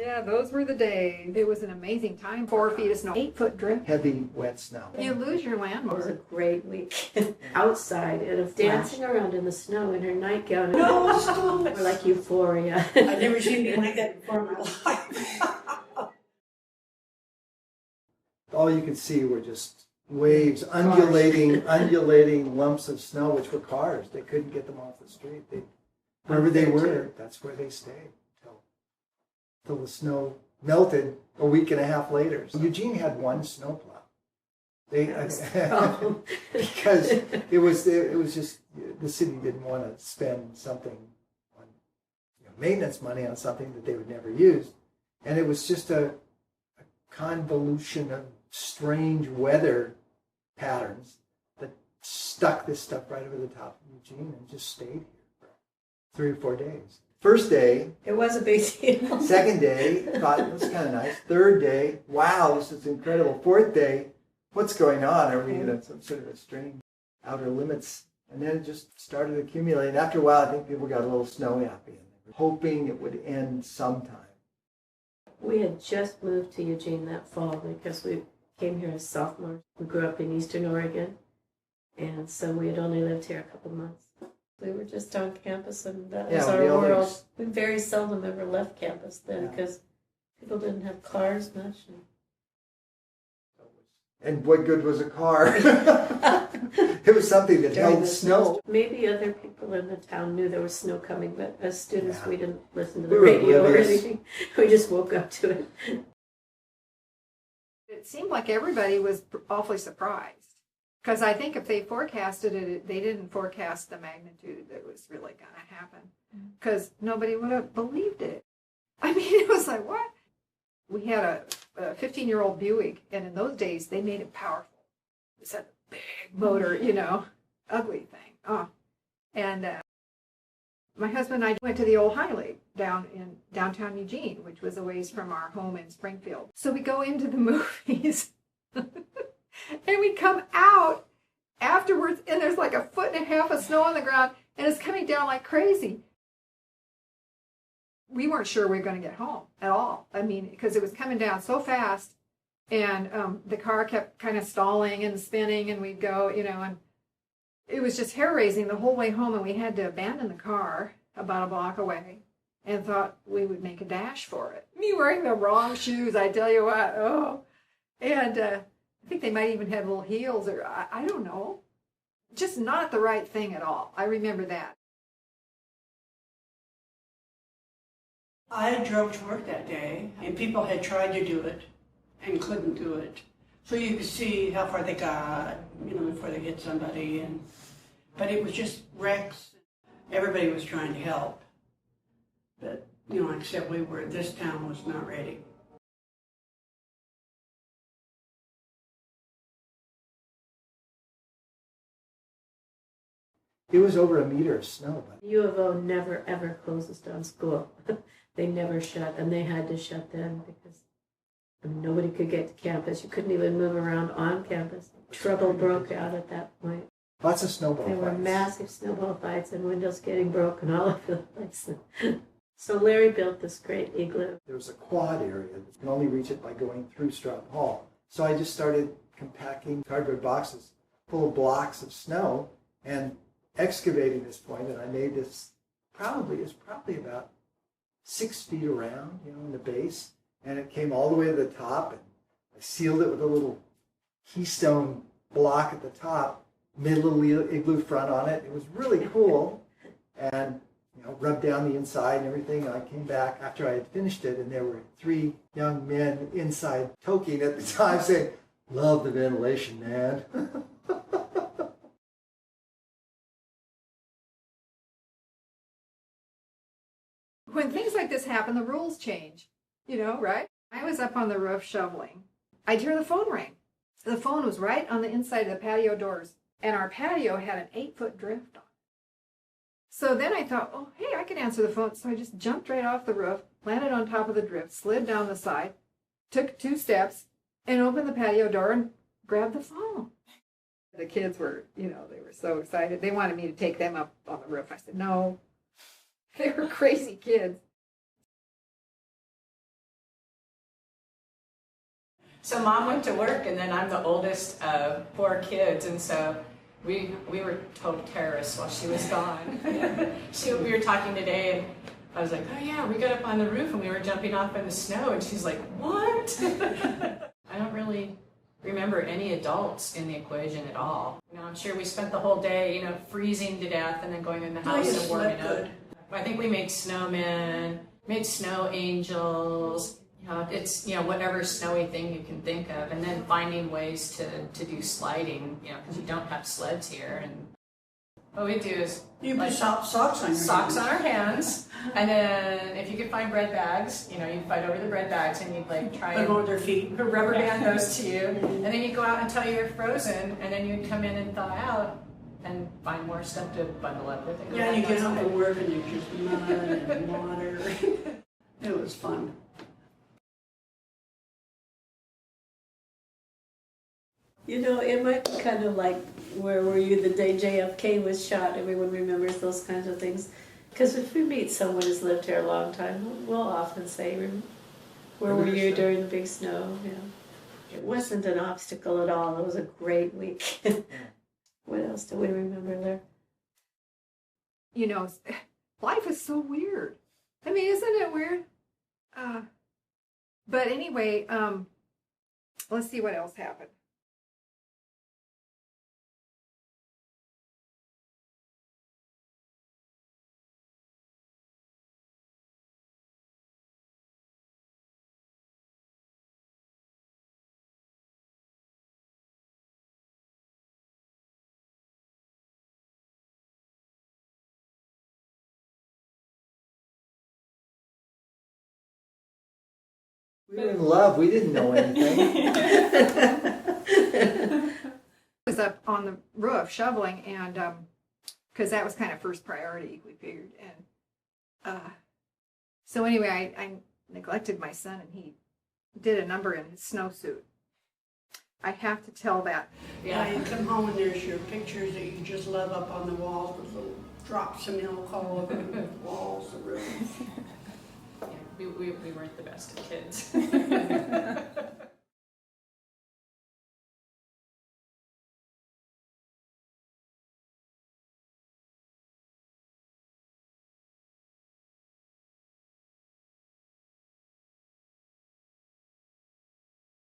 Yeah, those were the days. It was an amazing time. 4 feet of snow, 8-foot drift. Heavy, wet snow. You lose your It was a landmark. great week. Outside and of dancing around in the snow in her nightgown. No, stop. We're like euphoria. I've never seen anything like that before in my life. All you could see were just waves, undulating lumps of snow, which were cars. They couldn't get them off the street. Wherever they were, that's where they stayed till the snow melted a week and a half later. So Eugene had one snowplow. Because it was just the city didn't want to spend something on maintenance money on something that they would never use, and it was just a convolution of strange weather patterns that stuck this stuff right over the top of Eugene and just stayed here for 3 or 4 days. First day, It was a big deal. second day, thought it was kind of nice. Third day, wow, this is incredible. Fourth day, what's going on? Are we in some sort of a strange outer limits? And then it just started accumulating. After a while, I think people got a little snow happy and they were hoping it would end sometime. We had just moved to Eugene that fall because we came here as sophomores. We grew up in Eastern Oregon, and so we had only lived here a couple months. We were just on campus, and that was our world. We very seldom ever left campus then because people didn't have cars much. And what good was a car? It was something that held snow. Maybe other people in the town knew there was snow coming, but as students, we didn't listen to the We were radio or oblivious. anything. We just woke up to it. It seemed like everybody was awfully surprised. Because I think if they forecasted it, they didn't forecast the magnitude that was really going to happen. Because nobody would have believed it. I mean, it was like, what? We had a 15-year-old Buick, and in those days, they made it powerful. It had a big motor, ugly thing. Oh. And my husband and I went to the old Highway down in downtown Eugene, which was a ways from our home in Springfield. So we go into the movies, and we come out afterwards, and there's like 1.5 feet of snow on the ground, and it's coming down like crazy. We weren't sure we were going to get home at all. I mean, because it was coming down so fast, and the car kept kind of stalling and spinning, and we'd go, and it was just hair-raising the whole way home, and we had to abandon the car about a block away and thought we would make a dash for it. Me wearing the wrong shoes, I tell you what. Oh, and I think they might even have little heels, or I don't know. Just not the right thing at all. I remember that. I drove to work that day, and people had tried to do it and couldn't do it. So you could see how far they got, before they hit somebody. But it was just wrecks. Everybody was trying to help. But, except this town was not ready. It was over 1 meter of snow. U of O never, ever closes down school. They never shut, and they had to shut then because nobody could get to campus. You couldn't even move around on campus. Trouble broke out at that point. Lots of snowball There fights. were massive snowball fights and windows getting broken all over the place. So Larry built this great igloo. There was a quad area. You can only reach it by going through Stratton Hall. So I just started compacting cardboard boxes full of blocks of snow and excavating this point, and I made this it's probably about 6 feet around, in the base, and it came all the way to the top, and I sealed it with a little keystone block at the top, made a little igloo front on it. It was really cool, and rubbed down the inside and everything. And I came back after I had finished it, and there were 3 young men inside toking at the time saying, "Love the ventilation, man." When things like this happen, the rules change, right? I was up on the roof shoveling. I'd hear the phone ring. The phone was right on the inside of the patio doors, and our patio had an 8-foot drift on it. So then I thought, oh, hey, I can answer the phone. So I just jumped right off the roof, landed on top of the drift, slid down the side, took 2 steps, and opened the patio door and grabbed the phone. The kids were, they were so excited. They wanted me to take them up on the roof. I said, no. They were crazy kids. So Mom went to work, and then I'm the oldest of 4 kids, and so we were total terrorists while she was gone. We were talking today, and I was like, oh yeah, we got up on the roof and we were jumping off in the snow, and she's like, what? I don't really remember any adults in the equation at all. I'm sure we spent the whole day, freezing to death and then going in the house and warming up. I think we made snowmen, made snow angels. It's, whatever snowy thing you can think of, and then finding ways to do sliding, because you don't have sleds here. And what we do is You put socks on your socks on hands. our hands, and then if you could find bread bags, you'd fight over the bread bags, and you'd try Put them and on their feet. rubber band those to you, and then you'd go out until you're frozen, and then you'd come in and thaw out and find more stuff to bundle up with. And go Yeah, back you get home outside. from work and there's just mud and water. It was fun. It might be kind of like where were you the day JFK was shot? Everyone remembers those kinds of things. Because if we meet someone who's lived here a long time, we'll often say, where were you during the big snow? Yeah. It wasn't an obstacle at all. It was a great week. What else do we remember there? Life is so weird. I mean, isn't it weird? But anyway, let's see what else happened. We were in love. We didn't know anything. I was up on the roof shoveling, and because that was kind of first priority, we figured. And so anyway, I neglected my son, and he did a number in his snowsuit. I have to tell that. Yeah, you come home and there's your pictures that you just love up on the walls with little drops of milk all over the walls, the room. Yeah, we weren't the best of kids.